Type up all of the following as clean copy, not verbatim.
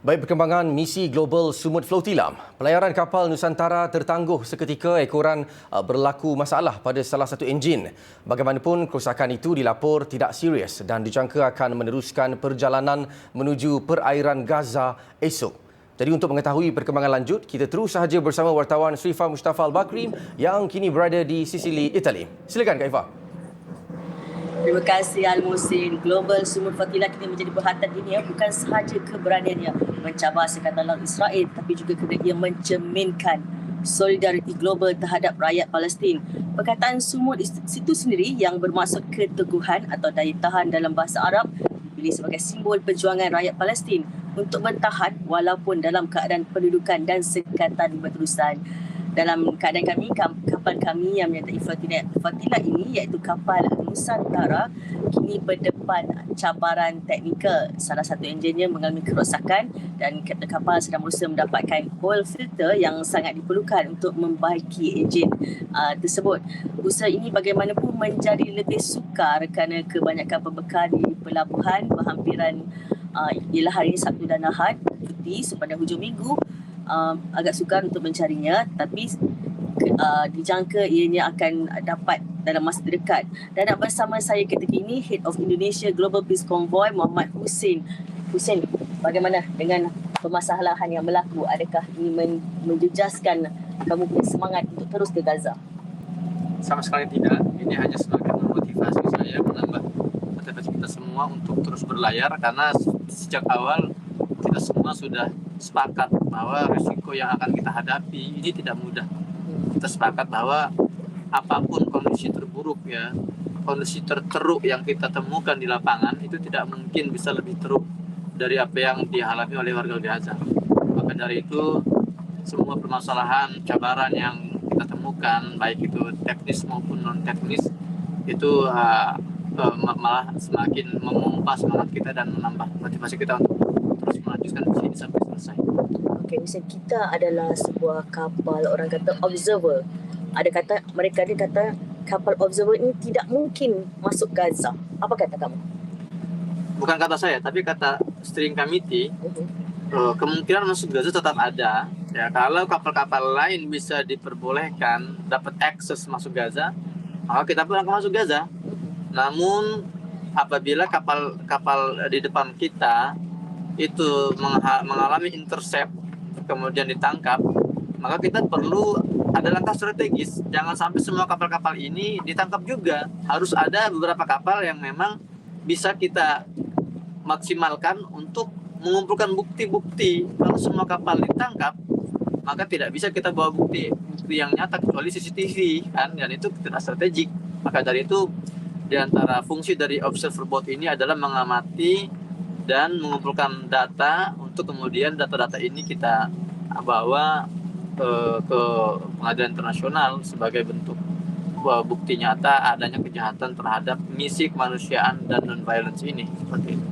Baik perkembangan misi Global Sumut Flotilam, pelayaran kapal Nusantara tertangguh seketika ekoran berlaku masalah pada salah satu enjin. Bagaimanapun, kerosakan itu dilapor tidak serius dan dijangka akan meneruskan perjalanan menuju perairan Gaza esok. Jadi untuk mengetahui perkembangan lanjut, kita terus sahaja bersama wartawan Srifa Mustafa Al-Bakri yang kini berada di Sicily, Itali. Silakan Kak Ifah. Terima kasih Al-Musin. Global Sumut Flotilam kini menjadi perhatian dunia bukan sahaja keberaniannya mencabar Sekatan Laut Israel, tapi juga kerana ia mencerminkan solidariti global terhadap rakyat Palestin. Perkataan Sumut itu sendiri yang bermaksud keteguhan atau daya tahan dalam bahasa Arab dipilih sebagai simbol perjuangan rakyat Palestin untuk bertahan walaupun dalam keadaan pendudukan dan sekatan berterusan. Dalam keadaan kapal kami yang menyertai flotila ini iaitu kapal Nusantara kini berdepan cabaran teknikal. Salah satu enjinnya mengalami kerosakan dan kapten kapal sedang berusaha mendapatkan oil filter yang sangat diperlukan untuk membaiki enjin tersebut. Usaha ini bagaimanapun menjadi lebih sukar kerana kebanyakan pembekal di pelabuhan berhampiran ialah hari Sabtu dan Ahad cuti sepanjang hujung minggu. Agak sukar untuk mencarinya, tapi dijangka ianya akan dapat dalam masa terdekat. Dan bersama saya ketika ini Head of Indonesia Global Peace Convoy Muhammad Hussein. Hussein, bagaimana dengan permasalahan yang berlaku? Adakah ini menjejaskan kamu punya semangat untuk terus ke Gaza? Sama sekali tidak. Ini hanya semakin memotivasi saya, menambah motivasi kita semua untuk terus berlayar, karena sejak awal kita semua sudah sepakat bahwa risiko yang akan kita hadapi ini tidak mudah. Kita sepakat bahwa apapun kondisi terburuk kondisi terteruk yang kita temukan di lapangan itu tidak mungkin bisa lebih teruk dari apa yang dialami oleh warga Gaza. Maka dari itu semua permasalahan, cabaran yang kita temukan, baik itu teknis maupun non teknis, itu malah semakin memompa semangat kita dan menambah motivasi kita untuk terus melanjutkan misi ini sampai selesai. Okey, misalnya kita adalah sebuah kapal, orang kata observer. Mereka kata kapal observer ini tidak mungkin masuk Gaza. Apa kata kamu? Bukan kata saya, tapi kata steering committee. Kemungkinan masuk Gaza tetap ada. Ya, kalau kapal-kapal lain bisa diperbolehkan dapat akses masuk Gaza, maka kita pun akan masuk Gaza. Namun apabila kapal di depan kita itu mengalami intercept kemudian ditangkap, maka kita perlu ada langkah strategis. Jangan sampai semua kapal-kapal ini ditangkap juga. Harus ada beberapa kapal yang memang bisa kita maksimalkan untuk mengumpulkan bukti-bukti. Kalau semua kapal ditangkap, maka tidak bisa kita bawa bukti yang nyata kecuali CCTV kan, dan itu tidak strategik. Maka dari itu di antara fungsi dari observer boat ini adalah mengamati dan mengumpulkan data untuk kemudian data-data ini kita bawa ke pengadilan internasional sebagai bentuk bukti nyata adanya kejahatan terhadap misi kemanusiaan dan non-violence ini. Seperti itu.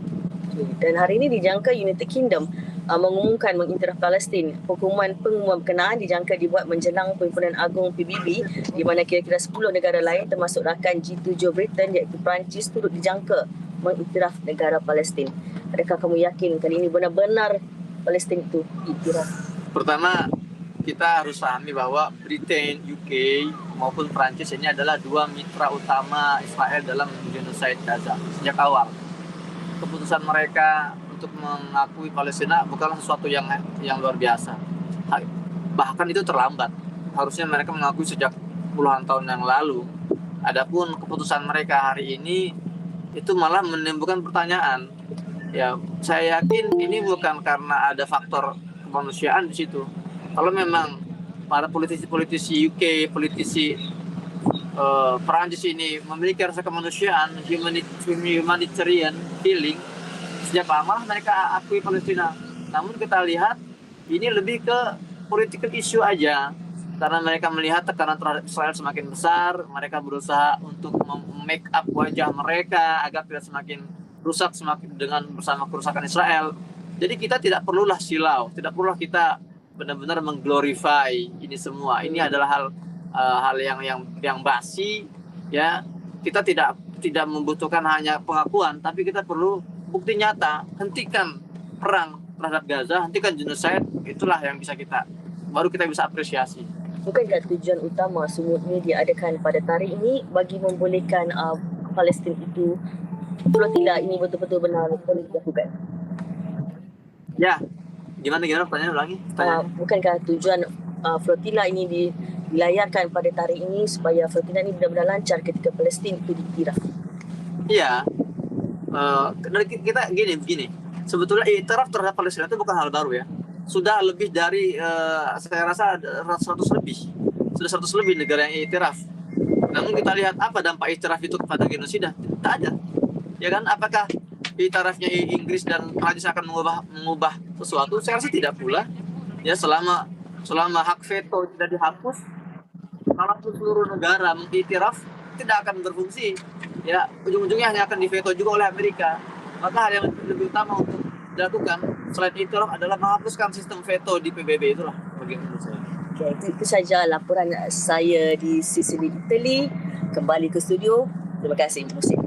Dan hari ini dijangka United Kingdom mengumumkan mengiktiraf Palestin. Pengumuman berkenaan dijangka dibuat menjelang Perhimpunan Agung PBB, di mana kira-kira 10 negara lain termasuk rakan G7 Britain iaitu Perancis turut dijangka mengiktiraf negara Palestin. Adakah kamu yakin kali ini benar-benar Palestin itu diiktiraf? Pertama, kita harus pahami bahwa Britain, UK maupun Perancis ini adalah dua mitra utama Israel dalam genocide Gaza sejak awal. Keputusan mereka untuk mengakui Palestina bukanlah sesuatu yang luar biasa. Bahkan itu terlambat. Harusnya mereka mengakui sejak puluhan tahun yang lalu. Adapun keputusan mereka hari ini itu malah menimbulkan pertanyaan. Ya, saya yakin ini bukan karena ada faktor kemanusiaan di situ. Kalau memang para politisi UK, politisi Perancis ini memiliki rasa kemanusiaan, humanitarian feeling, sejak lama mereka akui Palestina. Namun kita lihat ini lebih ke political issue aja, karena mereka melihat tekanan terhadap Israel semakin besar. Mereka berusaha untuk make up wajah mereka agar tidak semakin rusak dengan bersama kerusakan Israel. Jadi kita tidak perlulah silau, tidak perlulah kita benar-benar mengglorify ini semua. Ini adalah hal yang basi, ya. Kita tidak membutuhkan hanya pengakuan, tapi kita perlu bukti nyata. Hentikan perang terhadap Gaza, hentikan genocide, itulah yang baru kita bisa apresiasi. Bukankah tujuan utama sumut ini diadakan pada tarikh ini bagi membolehkan Palestin itu flotila ini betul-betul benar boleh dilakukan? Ya, gimana pertanyaan ulangi? Bukankah tujuan flotila ini dilayarkan pada tarikh ini supaya flotila ini benar-benar lancar ketika Palestin itu diiktiraf? Iya, kita begini. Sebetulnya iktiraf terhadap Palestina itu bukan hal baru ya. Sudah lebih dari saya rasa 100 lebih. Sudah 100 lebih negara yang iktiraf. Namun kita lihat apa dampak iktiraf itu kepada genosida? Tak ada. Ya kan? Apakah iktirafnya Inggris dan Prancis akan mengubah sesuatu? Saya rasa tidak pula. Ya, selama hak veto tidak dihapus, kalaupun seluruh negara mengiktiraf tidak akan berfungsi. Ya, ujung-ujungnya hanya akan diveto juga oleh Amerika. Maka hal yang lebih utama untuk dilakukan selain iktiraf adalah menghapuskan sistem veto di PBB, itulah bagaimana saya. Okay, itu saja laporan saya di Sicily, Italy. Kembali ke studio. Terima kasih, Musin.